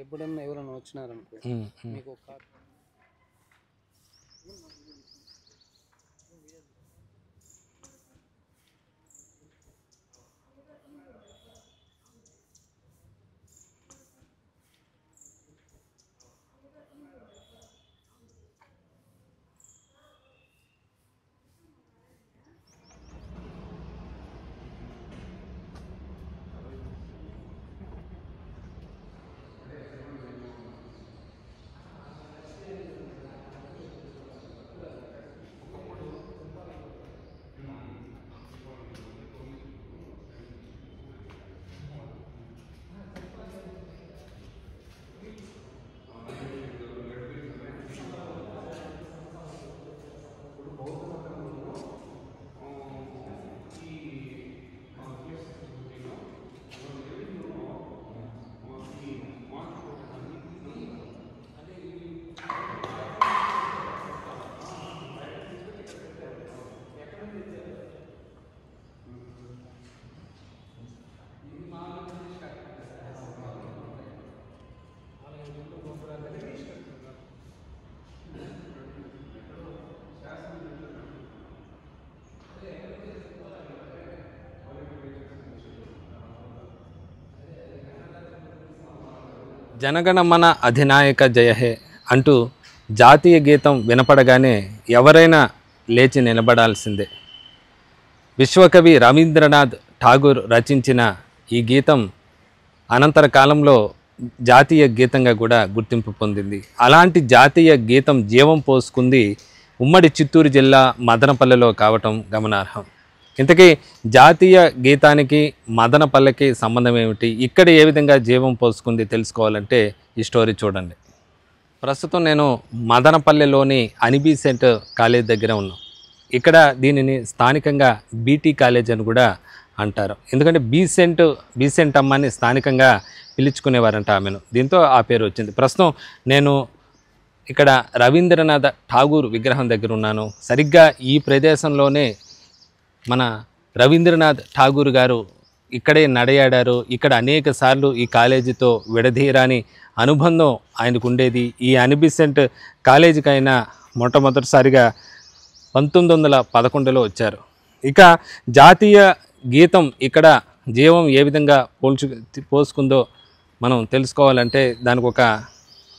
ఎప్పుడన్నా ఎవరైనా వచ్చినారనుకో మీకు ఒక జనగణమన అధినాయక జయహే అంటూ జాతీయ గీతం వినపడగానే ఎవరైనా లేచి నిలబడాల్సిందే. విశ్వకవి రవీంద్రనాథ్ ఠాగూర్ రచించిన ఈ గీతం అనంతర కాలంలో జాతీయ గీతంగా కూడా గుర్తింపు పొందింది. అలాంటి జాతీయ గీతం జీవం పోసుకుంది ఉమ్మడి చిత్తూరు జిల్లా మదనపల్లెలో కావటం గమనార్హం. ఇంతకీ జాతీయ గీతానికి మదనపల్లెకి సంబంధం ఏమిటి, ఇక్కడ ఏ విధంగా జీవం పోసుకుంది తెలుసుకోవాలంటే ఈ స్టోరీ చూడండి. ప్రస్తుతం నేను మదనపల్లెలోని అనిబీసెంట్ కాలేజ్ దగ్గర ఉన్నాను. ఇక్కడ దీనిని స్థానికంగా బీటీ కాలేజ్ అని కూడా అంటారు. ఎందుకంటే బీసెంట్ అమ్మని స్థానికంగా పిలుచుకునేవారంట ఆమెను. దీంతో ఆ పేరు వచ్చింది. ప్రస్తుతం నేను ఇక్కడ రవీంద్రనాథ్ ఠాగూర్ విగ్రహం దగ్గర ఉన్నాను. సరిగ్గా ఈ ప్రదేశంలోనే మన రవీంద్రనాథ్ ఠాగూర్ గారు ఇక్కడే నడయాడారు. ఇక్కడ అనేక సార్లు ఈ కాలేజీతో విడదీయరాని అనుబంధం ఆయనకు ఉండేది. ఈ అనిబీసెంట్ కాలేజీకి ఆయన మొట్టమొదటిసారిగా 1911లో వచ్చారు. ఇక జాతీయ గీతం ఇక్కడ జీవం ఏ విధంగా పోసుకుందో మనం తెలుసుకోవాలంటే దానికి ఒక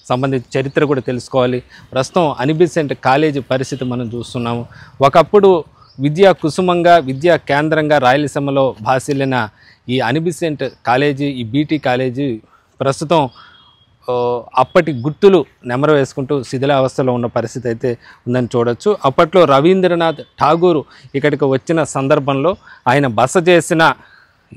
సంబంధించిన చరిత్ర కూడా తెలుసుకోవాలి. ప్రస్తుతం అనిబీసెంట్ కాలేజీ పరిస్థితి మనం చూస్తున్నాము. ఒకప్పుడు విద్యా కుసుమంగా, విద్యా కేంద్రంగా రాయలసీమలో భాసిల్లిన ఈ అనిబీసెంట్ కాలేజీ, ఈ బీటీ కాలేజీ ప్రస్తుతం అప్పటి గుర్తులు నెమరు వేసుకుంటూ శిథిలావస్థలో ఉన్న పరిస్థితి అయితే ఉందని చూడొచ్చు. అప్పట్లో రవీంద్రనాథ్ ఠాగూర్ ఇక్కడికి వచ్చిన సందర్భంలో ఆయన బస చేసిన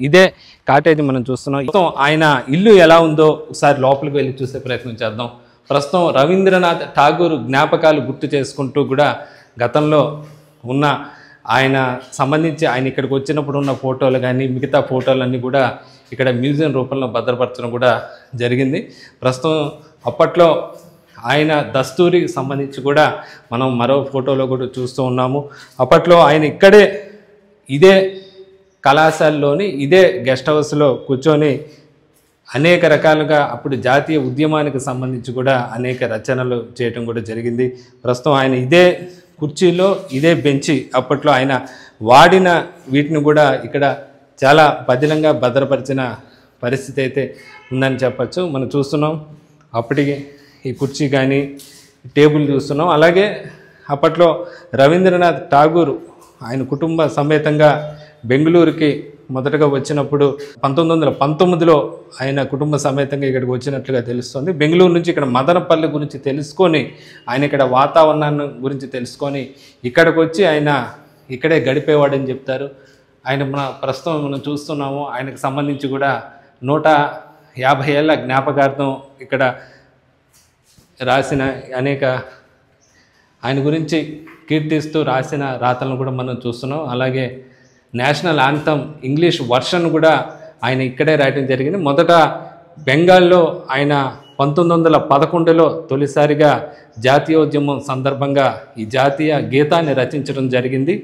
ఇదే కాటేజీ మనం చూస్తున్నాం. ప్రస్తుతం ఆయన ఇల్లు ఎలా ఉందో ఒకసారి లోపలికి వెళ్ళి చూసే ప్రయత్నం చేద్దాం. ప్రస్తుతం రవీంద్రనాథ్ ఠాగూర్ జ్ఞాపకాలు గుర్తు చేసుకుంటూ కూడా గతంలో ఉన్న ఆయన సంబంధించి ఆయన ఇక్కడికి వచ్చినప్పుడు ఉన్న ఫోటోలు కానీ మిగతా ఫోటోలన్నీ కూడా ఇక్కడ మ్యూజియం రూపంలో భద్రపరచడం కూడా జరిగింది. ప్రస్తుతం అప్పట్లో ఆయన దస్తూరికి సంబంధించి కూడా మనం మరో ఫోటోలో కూడా చూస్తూ ఉన్నాము. అప్పట్లో ఆయన ఇక్కడే ఇదే కళాశాలలోని ఇదే గెస్ట్ హౌస్లో కూర్చొని అనేక రకాలుగా అప్పుడు జాతీయ ఉద్యమానికి సంబంధించి కూడా అనేక రచనలు చేయటం కూడా జరిగింది. ప్రస్తుతం ఆయన ఇదే కుర్చీలో ఇదే బెంచి అప్పట్లో ఆయన వాడిన వీటిని కూడా ఇక్కడ చాలా పదిలంగా భద్రపరిచిన పరిస్థితి అయితే ఉందని చెప్పచ్చు. మనం చూస్తున్నాం అప్పటికి ఈ కుర్చీ కానీ టేబుల్ చూస్తున్నాం. అలాగే అప్పట్లో రవీంద్రనాథ్ ఠాగూర్ ఆయన కుటుంబ సమేతంగా బెంగళూరుకి మొదటగా వచ్చినప్పుడు 1919లో ఆయన కుటుంబ సమేతంగా ఇక్కడికి వచ్చినట్లుగా తెలుస్తుంది. బెంగళూరు నుంచి ఇక్కడ మదనపల్లి గురించి తెలుసుకొని ఆయన ఇక్కడ వాతావరణాన్ని గురించి తెలుసుకొని ఇక్కడికి వచ్చి ఆయన ఇక్కడే గడిపేవాడని చెప్తారు. ఆయన ప్రస్తుతం మనం చూస్తున్నాము. ఆయనకు సంబంధించి కూడా 150 ఏళ్ళ జ్ఞాపకార్థం ఇక్కడ రాసిన అనేక ఆయన గురించి కీర్తిస్తూ రాసిన రాతలను కూడా మనం చూస్తున్నాం. అలాగే నేషనల్ యాంథమ్ ఇంగ్లీష్ వర్షన్ కూడా ఆయన ఇక్కడే రాయటం జరిగింది. మొదట బెంగాల్లో ఆయన 1911లో తొలిసారిగా జాతీయోద్యమం సందర్భంగా ఈ జాతీయ గీతాన్ని రచించడం జరిగింది.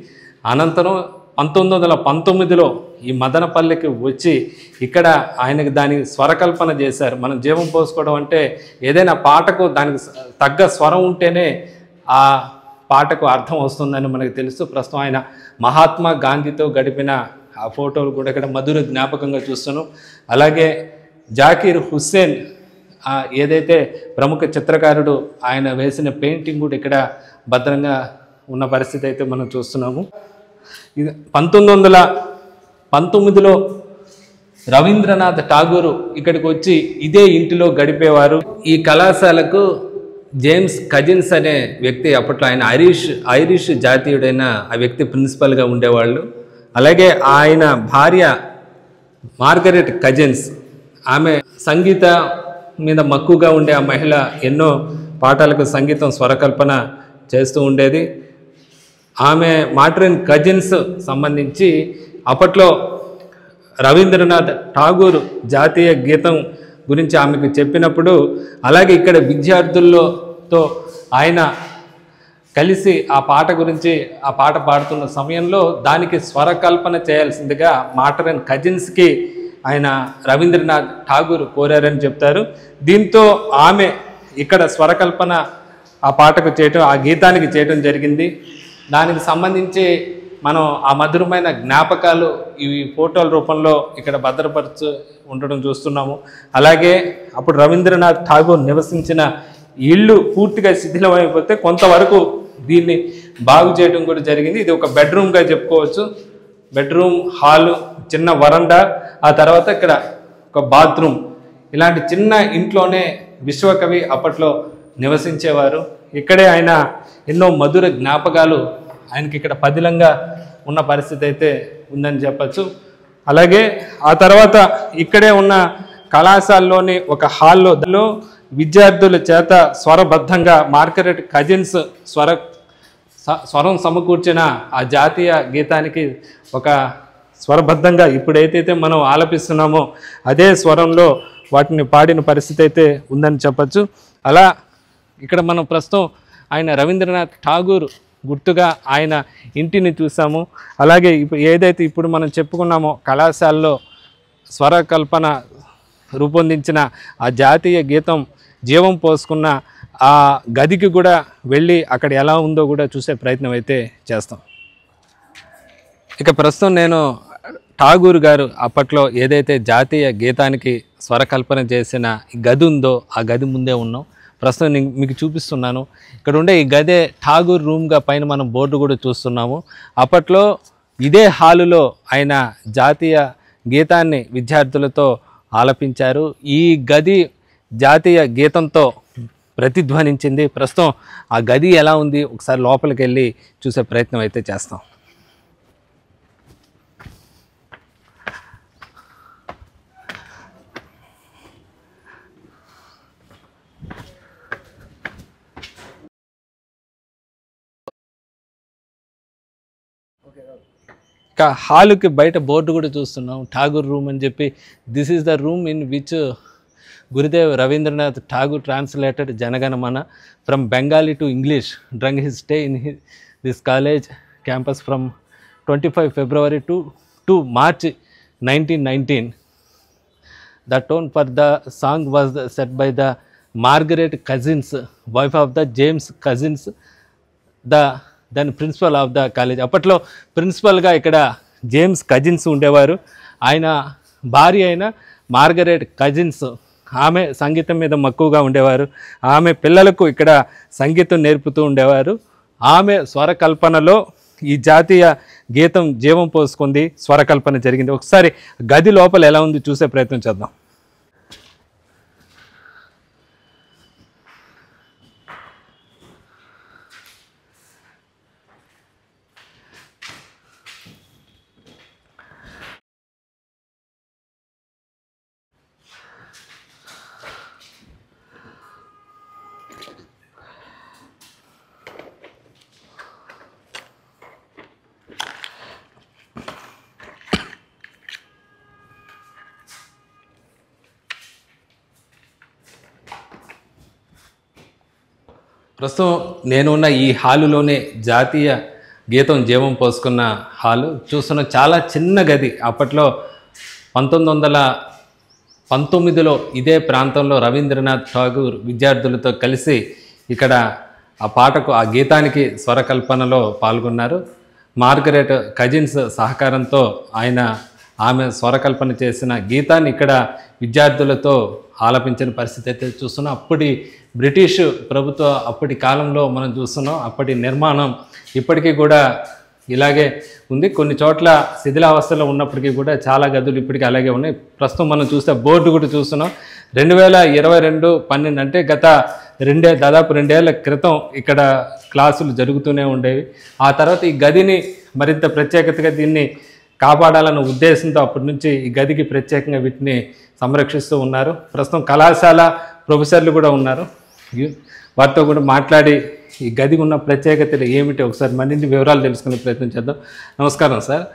అనంతరం 1919లో ఈ మదనపల్లికి వచ్చి ఇక్కడ ఆయనకి దానికి స్వరకల్పన చేశారు. మనం జీవం పోసుకోవడం అంటే ఏదైనా పాటకు దానికి తగ్గ స్వరం ఉంటేనే ఆ పాటకు అర్థం వస్తుందని మనకు తెలుసు. ప్రస్తుతం ఆయన మహాత్మా గాంధీతో గడిపిన ఆ ఫోటోలు కూడా ఇక్కడ మధుర జ్ఞాపకంగా చూస్తున్నాం. అలాగే జాకీర్ హుస్సేన్ ఏదైతే ప్రముఖ చిత్రకారుడు ఆయన వేసిన పెయింటింగ్ కూడా ఇక్కడ భద్రంగా ఉన్న పరిస్థితి అయితే మనం చూస్తున్నాము. 1919లో రవీంద్రనాథ్ ఠాగూర్ ఇక్కడికి వచ్చి ఇదే ఇంటిలో గడిపేవారు. ఈ కళాశాలకు జేమ్స్ కజిన్స్ అనే వ్యక్తి, అప్పట్లో ఆయన ఐరిష్ జాతీయుడైన ఆ వ్యక్తి ప్రిన్సిపల్గా ఉండేవాళ్ళు. అలాగే ఆయన భార్య మార్గరెట్ కజిన్స్, ఆమె సంగీత మీద మక్కువగా ఉండే ఆ మహిళ ఎన్నో పాటలకు సంగీతం స్వరకల్పన చేస్తూ ఉండేది. ఆమె మార్గరెట్ కజిన్స్ సంబంధించి అప్పట్లో రవీంద్రనాథ్ ఠాగూర్ జాతీయ గీతం గురించి ఆమెకు చెప్పినప్పుడు, అలాగే ఇక్కడ విద్యార్థులతో ఆయన కలిసి ఆ పాట గురించి ఆ పాట పాడుతున్న సమయంలో దానికి స్వరకల్పన చేయాల్సిందిగా మార్గరెట్ కజిన్స్కి ఆయన రవీంద్రనాథ్ ఠాగూర్ కోరారని చెప్తారు. దీంతో ఆమె ఇక్కడ స్వరకల్పన ఆ పాటకు చేయటం, ఆ గీతానికి చేయటం జరిగింది. దానికి సంబంధించి మనం ఆ మధురమైన జ్ఞాపకాలు ఈ ఫోటోల రూపంలో ఇక్కడ భద్రపరచు ఉండడం చూస్తున్నాము. అలాగే అప్పుడు రవీంద్రనాథ్ ఠాగూర్ నివసించిన ఇల్లు పూర్తిగా శిథిలమైపోతే కొంతవరకు దీన్ని బాగు చేయడం కూడా జరిగింది. ఇది ఒక బెడ్రూమ్గా చెప్పుకోవచ్చు. బెడ్రూమ్, హాలు, చిన్న వరండా, ఆ తర్వాత ఇక్కడ ఒక బాత్రూమ్, ఇలాంటి చిన్న ఇంట్లోనే విశ్వకవి అప్పట్లో నివసించేవారు. ఇక్కడే ఆయన ఎన్నో మధుర జ్ఞాపకాలు ఆయనకి ఇక్కడ పదిలంగా ఉన్న పరిస్థితి అయితే ఉందని చెప్పచ్చు. అలాగే ఆ తర్వాత ఇక్కడే ఉన్న కళాశాలలోని ఒక హాల్లో విద్యార్థుల చేత స్వరబద్ధంగా మార్గరెట్ కజిన్స్ స్వరం సమకూర్చిన ఆ జాతీయ గీతానికి ఒక స్వరబద్ధంగా ఇప్పుడైతే మనం ఆలపిస్తున్నామో అదే స్వరంలో వాటిని పాడిన పరిస్థితి అయితే ఉందని చెప్పచ్చు. అలా ఇక్కడ మనం ప్రస్తుతం ఆయన రవీంద్రనాథ్ ఠాగూర్ గుర్తుగా ఆయన ఇంటిని చూసాము. అలాగే ఏదైతే ఇప్పుడు మనం చెప్పుకున్నామో కళాశాలలో స్వరకల్పన రూపొందించిన ఆ జాతీయ గీతం జీవం పోసుకున్న ఆ గదికి కూడా వెళ్ళి అక్కడ ఎలా ఉందో కూడా చూసే ప్రయత్నం అయితే చేస్తాం. ఇక ప్రస్తుతం నేను ఠాగూర్ గారు అప్పట్లో ఏదైతే జాతీయ గీతానికి స్వరకల్పన చేసిన గది ఉందో ఆ గది ముందే ఉన్నాం. ప్రస్తుతం నేను మీకు చూపిస్తున్నాను. ఇక్కడ ఉండే ఈ గదే ఠాగూర్ రూమ్గా పైన మనం బోర్డు కూడా చూస్తున్నాము. అప్పట్లో ఇదే హాలులో ఆయన జాతీయ గీతాన్ని విద్యార్థులతో ఆలపించారు. ఈ గది జాతీయ గీతంతో ప్రతిధ్వనించింది. ప్రస్తుతం ఆ గది ఎలా ఉంది ఒకసారి లోపలికి వెళ్ళి చూసే ప్రయత్నం అయితే చేస్తాం. ఇంకా హాలుకి బయట బోర్డు కూడా చూస్తున్నాం, ఠాగూర్ రూమ్ అని చెప్పి. This is the room in which Gurudev Rabindranath Tagore translated Jana Gana Mana from Bengali to English during his stay in this college campus from 25 February to March 1919. The tone for the song was set by the Margaret Cousins, wife of the James Cousins, the then principal of the college. అప్పట్లో ప్రిన్సిపల్గా ఇక్కడ James cousins ఉండేవారు. ఆయన భార్య అయిన Margaret cousins, ఆమె సంగీతం మీద మక్కువగా ఉండేవారు. ఆమె పిల్లలకు ఇక్కడ సంగీతం నేర్పుతూ ఉండేవారు. ఆమె స్వరకల్పనలో ఈ జాతీయ గీతం జీవం పోసుకుంది, స్వరకల్పన జరిగింది. ఒకసారి గది లోపల ఎలా ఉంది చూసే ప్రయత్నం చేద్దాం. ప్రస్తుతం నేనున్న ఈ హాలులోనే జాతీయ గీతం జీవం పోసుకున్న హాలు చూస్తున్న చాలా చిన్న గది. అప్పట్లో 1919లో ఇదే ప్రాంతంలో రవీంద్రనాథ్ ఠాగూర్ విద్యార్థులతో కలిసి ఇక్కడ ఆ పాటకు ఆ గీతానికి స్వరకల్పనలో పాల్గొన్నారు. మార్గరెట్ కజిన్స్ సహకారంతో ఆమె స్వరకల్పన చేసిన గీతాన్ని ఇక్కడ విద్యార్థులతో ఆలపించిన పరిస్థితి అయితే చూస్తున్నాం. అప్పటి బ్రిటిష్ ప్రభుత్వ అప్పటి కాలంలో మనం చూస్తున్నాం. అప్పటి నిర్మాణం ఇప్పటికీ కూడా ఇలాగే ఉంది. కొన్ని చోట్ల శిథిలావస్థలో ఉన్నప్పటికీ కూడా చాలా గదులు ఇప్పటికీ అలాగే ఉన్నాయి. ప్రస్తుతం మనం చూస్తే బోర్డు కూడా చూస్తున్నాం. 2022-12 అంటే దాదాపు 2 ఏళ్ల క్రితం ఇక్కడ క్లాసులు జరుగుతూనే ఉండేవి. ఆ తర్వాత ఈ గదిని మరింత ప్రత్యేకతగా దీన్ని కాపాడాలన్న ఉద్దేశంతో అప్పటి నుంచి ఈ గదికి ప్రత్యేకంగా వీటిని సంరక్షిస్తూ ఉన్నారు. ప్రస్తుతం కళాశాల ప్రొఫెసర్లు కూడా ఉన్నారు. వారితో కూడా మాట్లాడి ఈ గదికి ఉన్న ప్రత్యేకతలు ఏమిటి ఒకసారి మరిన్ని వివరాలు తెలుసుకునే ప్రయత్నం చేద్దాం. నమస్కారం సార్.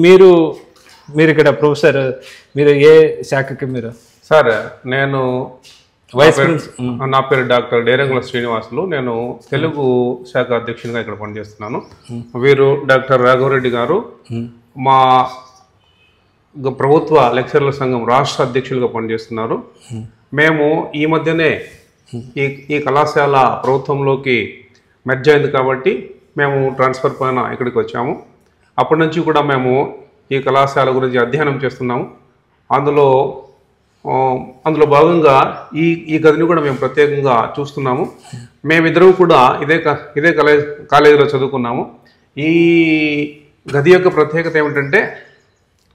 మీరు ఇక్కడ ప్రొఫెసర్, మీరు ఏ శాఖకి? మీరు సార్ నేను నా పేరు డాక్టర్ డేరంగుల శ్రీనివాసులు. నేను తెలుగు శాఖ అధ్యక్షునిగా ఇక్కడ పనిచేస్తున్నాను. వీరు డాక్టర్ రాఘవరెడ్డి గారు మా ప్రభుత్వ లెక్చరర్ల సంఘం రాష్ట్ర అధ్యక్షులుగా పనిచేస్తున్నారు. మేము ఈ మధ్యనే ఈ కళాశాల ప్రభుత్వంలోకి మెర్జ్ అయింది కాబట్టి మేము ట్రాన్స్ఫర్ పైన ఇక్కడికి వచ్చాము. అప్పటి నుంచి కూడా మేము ఈ కళాశాల గురించి అధ్యయనం చేస్తున్నాము. అందులో భాగంగా ఈ గదిని కూడా మేము ప్రత్యేకంగా చూస్తున్నాము. మేమిద్దరం కూడా ఇదే కాలేజీలో చదువుకున్నాము. ఈ గది యొక్క ప్రత్యేకత ఏమిటంటే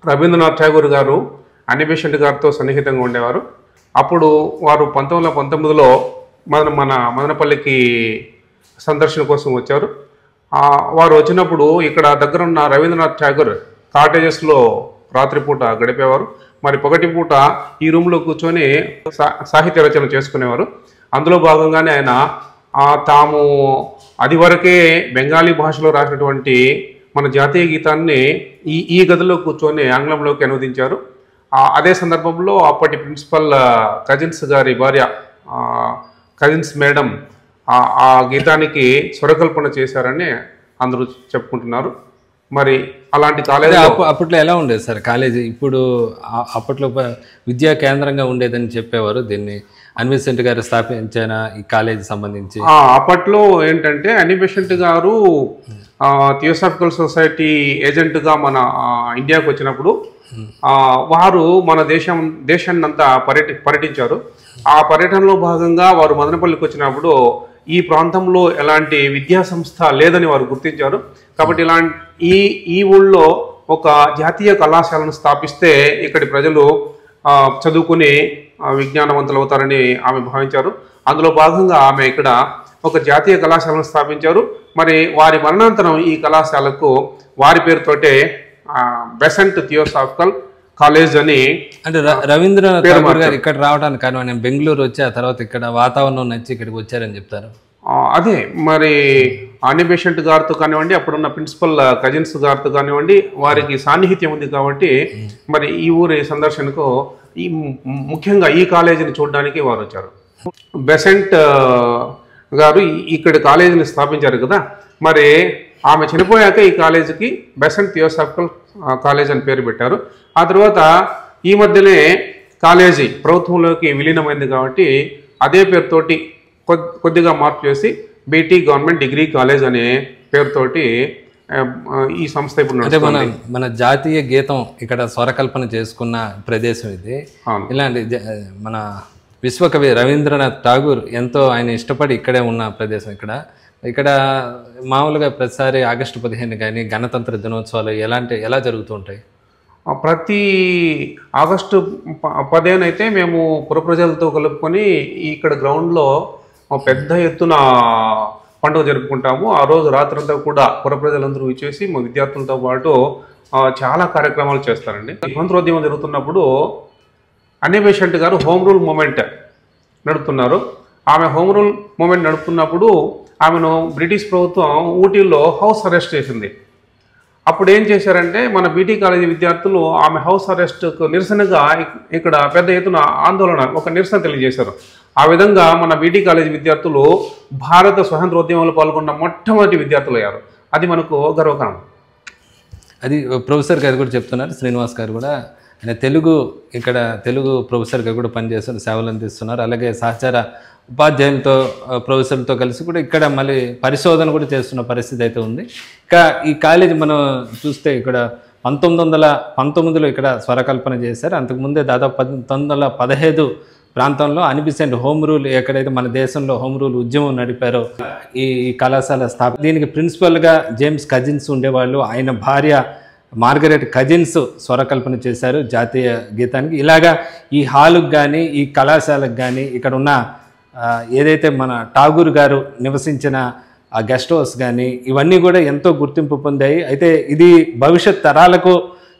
రవీంద్రనాథ్ ఠాగూర్ గారు అన్ని బెసెంట్ గారితో సన్నిహితంగా ఉండేవారు. అప్పుడు వారు 1919లో మన మదనపల్లికి సందర్శన కోసం వచ్చారు. వారు వచ్చినప్పుడు ఇక్కడ దగ్గరున్న రవీంద్రనాథ్ ఠాగూర్ కాటేజెస్లో రాత్రిపూట గడిపేవారు. మరి పగటిపూట ఈ రూమ్లో కూర్చొని సాహిత్య రచన చేసుకునేవారు. అందులో భాగంగానే ఆయన తాము అది వరకే బెంగాలీ భాషలో రాసినటువంటి మన జాతీయ గీతాన్ని ఈ గదిలో కూర్చొని ఆంగ్లంలోకి అనువదించారు. అదే సందర్భంలో అప్పటి ప్రిన్సిపల్ కజిన్స్ గారి భార్య కజిన్స్ మేడం ఆ గీతానికి స్వరకల్పన చేశారని అందరూ చెప్పుకుంటున్నారు. మరి అలాంటి కాలేజీ అప్పట్లో ఎలా ఉండేది సార్ కాలేజీ? ఇప్పుడు అప్పట్లో విద్యా కేంద్రంగా ఉండేదని చెప్పేవారు. దీన్ని అన్ని బెసెంట్ గారు స్థాపించిన ఈ కాలేజీ సంబంధించి అప్పట్లో ఏంటంటే అన్ని బెసెంట్ గారు థియోసాఫికల్ సొసైటీ ఏజెంట్గా మన ఇండియాకు వచ్చినప్పుడు వారు మన దేశాన్ని అంతా పర్యటించారు. ఆ పర్యటనలో భాగంగా వారు మదనపల్లికి వచ్చినప్పుడు ఈ ప్రాంతంలో ఎలాంటి విద్యా సంస్థ లేదని వారు గుర్తించారు. కాబట్టి ఈ ఊళ్ళో ఒక జాతీయ కళాశాలను స్థాపిస్తే ఇక్కడి ప్రజలు చదువుకుని విజ్ఞానవంతులు అవుతారని ఆమె భావించారు. అందులో భాగంగా ఆమె ఇక్కడ ఒక జాతీయ కళాశాలను స్థాపించారు. మరి వారి మరణాంతరం ఈ కళాశాలకు వారి పేరుతోటే బెసెంట్ థియోసాఫికల్ కాలేజ్ అని. అంటే రవీంద్రనాథ్ ఠాగూర్ గారు ఇక్కడ రావడానికి కారణం నేను బెంగళూరు వచ్చి ఆ తర్వాత ఇక్కడ వాతావరణం నచ్చి ఇక్కడికి వచ్చారని చెప్తారు. అదే మరి అన్ని బెసెంట్ గారితో కానివ్వండి, అప్పుడున్న ప్రిన్సిపల్ కజిన్స్ గారితో కానివ్వండి, వారికి సాన్నిహిత్యం ఉంది కాబట్టి మరి ఈ ఊరి సందర్శనకు ముఖ్యంగా ఈ కాలేజీని చూడడానికి వారు వచ్చారు. బెసెంట్ గారు ఇక్కడ కాలేజీని స్థాపించారు కదా. మరి ఆమె చనిపోయాక ఈ కాలేజీకి బెసెంట్ థియోసాఫికల్ కాలేజ్ అని పేరు పెట్టారు. ఆ తర్వాత ఈ మధ్యనే కాలేజీ ప్రభుత్వంలోకి విలీనమైంది కాబట్టి అదే పేరుతోటి కొద్దిగా మార్పు చేసి బీటీ గవర్నమెంట్ డిగ్రీ కాలేజ్ అనే పేరుతోటి ఈ సంస్థ ఇప్పుడు మన జాతీయ గీతం ఇక్కడ స్వరకల్పన చేసుకున్న ప్రదేశం ఇది. ఇలాంటి మన విశ్వకవి రవీంద్రనాథ్ ఠాగూర్ ఎంతో ఆయన ఇష్టపడి ఇక్కడే ఉన్న ప్రదేశం. ఇక్కడ మామూలుగా ప్రతిసారి ఆగస్టు 15 కానీ గణతంత్ర దినోత్సవాలు ఎలా జరుగుతూ ఉంటాయి? ప్రతి ఆగస్టు 15 అయితే మేము పుర ప్రజలతో కలుపుకొని ఇక్కడ గ్రౌండ్లో పెద్ద ఎత్తున పండుగ జరుపుకుంటాము. ఆ రోజు రాత్రంతా కూడా పుర ప్రజలందరూ ఇచ్చేసి మా విద్యార్థులతో పాటు చాలా కార్యక్రమాలు చేస్తారండి. స్వతంత్రోద్యమం జరుగుతున్నప్పుడు అన్ని బెసెంట్ గారు హోమ్ రూల్ మూమెంట్ నడుపుతున్నారు. ఆమె హోమ్ రూల్ మూమెంట్ నడుపుతున్నప్పుడు ఆమెను బ్రిటిష్ ప్రభుత్వం ఊటీలో హౌస్ అరెస్ట్ చేసింది. అప్పుడు ఏం చేశారంటే మన బీటీ కాలేజీ విద్యార్థులు ఆమె హౌస్ అరెస్ట్కు నిరసనగా ఇక్కడ పెద్ద ఎత్తున నిరసన తెలియజేశారు. ఆ విధంగా మన బీటీ కాలేజీ విద్యార్థులు భారత స్వతంత్రోద్యమంలో పాల్గొన్న మొట్టమొదటి విద్యార్థులు అయ్యారు. అది మనకు గర్వకారణం. అది ప్రొఫెసర్ గారు కూడా చెప్తున్నారు, శ్రీనివాస్ గారు కూడా. ఆయన ఇక్కడ తెలుగు ప్రొఫెసర్గా కూడా పనిచేస్తున్నారు, సేవలు అందిస్తున్నారు. అలాగే సహచార ఉపాధ్యాయులతో ప్రొఫెసర్లతో కలిసి కూడా ఇక్కడ మళ్ళీ పరిశోధన కూడా చేస్తున్న పరిస్థితి అయితే ఉంది. ఇంకా ఈ కాలేజీ మనం చూస్తే ఇక్కడ 1919లో ఇక్కడ స్వరకల్పన చేశారు. అంతకుముందే దాదాపు 1915 ప్రాంతంలో అనిబిసెంట్ హోమ్ రూల్ ఎక్కడైతే మన దేశంలో హోమ్ రూల్ ఉద్యమం నడిపారో ఈ కళాశాల దీనికి ప్రిన్సిపల్గా జేమ్స్ కజిన్స్ ఉండేవాళ్ళు. ఆయన భార్య మార్గరెట్ కజిన్స్ స్వరకల్పన చేశారు జాతీయ గీతానికి. ఇలాగా ఈ హాలుకు కానీ ఈ కళాశాలకు కానీ ఇక్కడ ఉన్న ఏదైతే మన ఠాగూర్ గారు నివసించిన ఆ గెస్ట్ హౌస్ కానీ ఇవన్నీ కూడా ఎంతో గుర్తింపు పొందాయి. అయితే ఇది భవిష్యత్ తరాలకు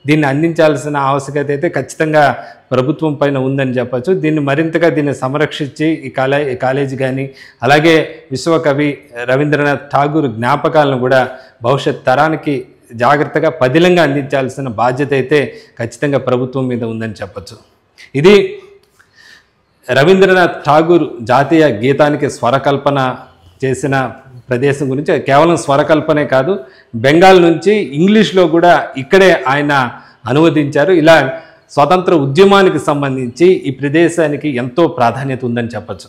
దీన్ని అందించాల్సిన ఆవశ్యకత అయితే ఖచ్చితంగా ప్రభుత్వం పైన ఉందని చెప్పచ్చు. దీన్ని సంరక్షించి ఈ కాలేజీ కానీ అలాగే విశ్వకవి రవీంద్రనాథ్ ఠాగూర్ జ్ఞాపకాలను కూడా భవిష్యత్ తరానికి జాగ్రత్తగా పదిలంగా అందించాల్సిన బాధ్యత అయితే ఖచ్చితంగా ప్రభుత్వం మీద ఉందని చెప్పచ్చు. ఇది రవీంద్రనాథ్ ఠాగూర్ జాతీయ గీతానికి స్వరకల్పన చేసిన ప్రదేశం గురించి. కేవలం స్వరకల్పనే కాదు, బెంగాల్ నుంచి ఇంగ్లీష్లో కూడా ఇక్కడే ఆయన అనువదించారు. ఇలా స్వతంత్ర ఉద్యమానికి సంబంధించి ఈ ప్రదేశానికి ఎంతో ప్రాధాన్యత ఉందని చెప్పచ్చు.